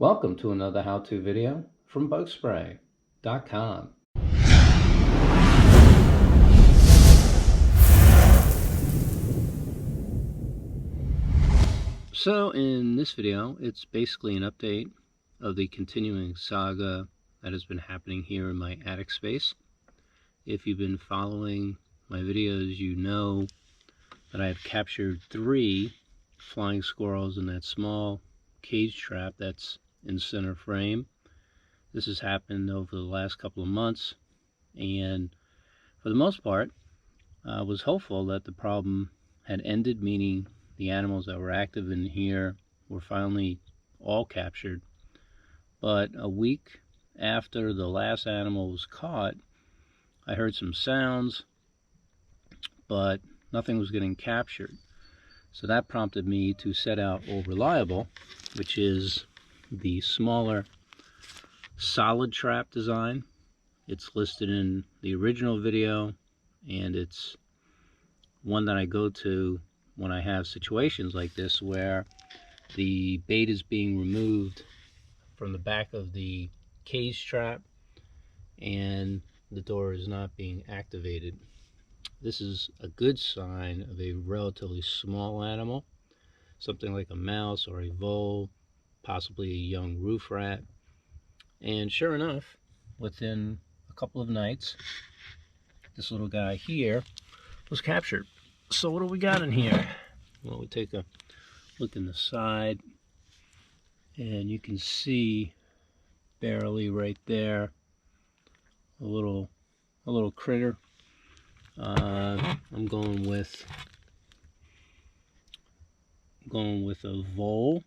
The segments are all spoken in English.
Welcome to another how-to video from Bugspray.com. So in this video, it's basically an update of the continuing saga that has been happening here in my attic space. If you've been following my videos, you know that I have captured 3 flying squirrels in that small cage trap that's in center frame. This has happened over the last couple of months, and for the most part, I was hopeful that the problem had ended, meaning the animals that were active in here were finally all captured. But a week after the last animal was caught, I heard some sounds, but nothing was getting captured. So that prompted me to set out Old Reliable, which is the smaller solid trap design. It's listed in the original video, and it's one that I go to when I have situations like this where the bait is being removed from the back of the cage trap and the door is not being activated. This is a good sign of a relatively small animal, something like a mouse or a vole, possibly a young roof rat. And sure enough, within a couple of nights, this little guy here was captured. So what do we got in here? Well, we take a look in the side, and you can see barely right there a little critter. I'm going with a vole.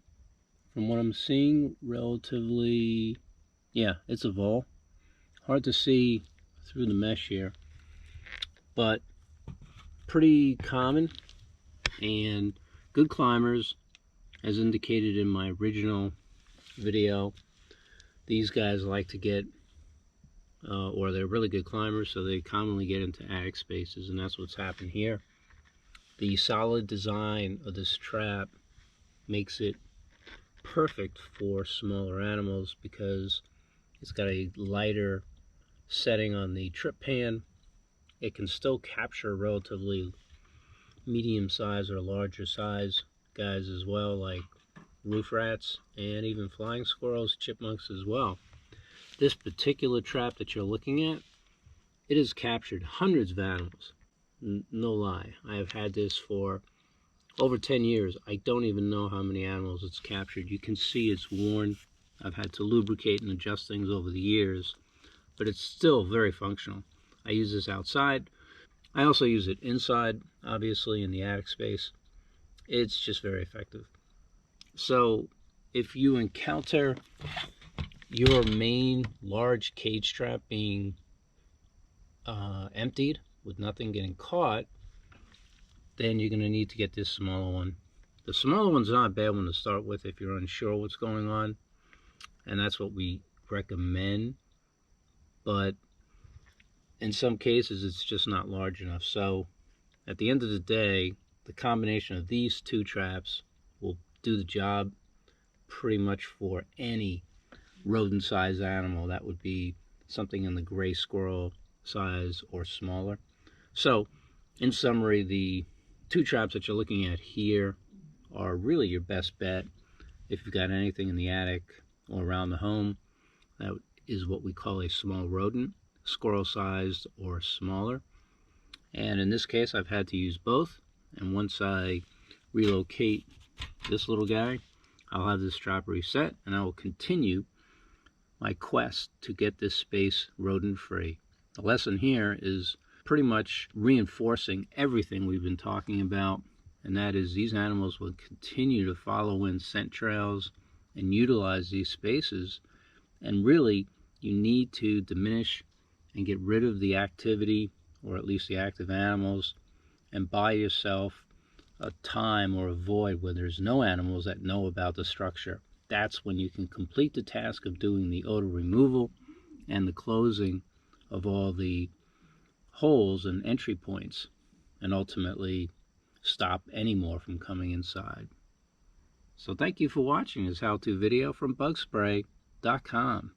From what I'm seeing, relatively, yeah, it's a vole. Hard to see through the mesh here, but pretty common and good climbers, as indicated in my original video. These guys like to get or they're really good climbers, so they commonly get into attic spaces, and that's what's happened here. The solid design of this trap makes it perfect for smaller animals because it's got a lighter setting on the trip pan. It can still capture relatively medium size or larger size guys as well, like roof rats and even flying squirrels, chipmunks as well. This particular trap that you're looking at, it has captured hundreds of animals. No lie. I have had this for over 10 years. I don't even know how many animals it's captured. You can see it's worn. I've had to lubricate and adjust things over the years, but it's still very functional. I use this outside. I also use it inside, obviously, in the attic space. It's just very effective. So if you encounter your main large cage trap being emptied with nothing getting caught, then you're going to need to get this smaller one. The smaller one's not a bad one to start with if you're unsure what's going on, and that's what we recommend. But in some cases, it's just not large enough. So at the end of the day, the combination of these 2 traps will do the job pretty much for any rodent-sized animal. That would be something in the gray squirrel size or smaller. So in summary, the 2 traps that you're looking at here are really your best bet if you've got anything in the attic or around the home that is what we call a small rodent, squirrel sized or smaller. And in this case, I've had to use both, and once I relocate this little guy, I'll have this trap reset, and I will continue my quest to get this space rodent free. The lesson here is pretty much reinforcing everything we've been talking about, and that is these animals will continue to follow in scent trails and utilize these spaces, and really you need to diminish and get rid of the activity, or at least the active animals, and buy yourself a time or a void where there's no animals that know about the structure. That's when you can complete the task of doing the odor removal and the closing of all the holes and entry points, and ultimately stop any more from coming inside. So thank you for watching this how-to video from Bugspray.com.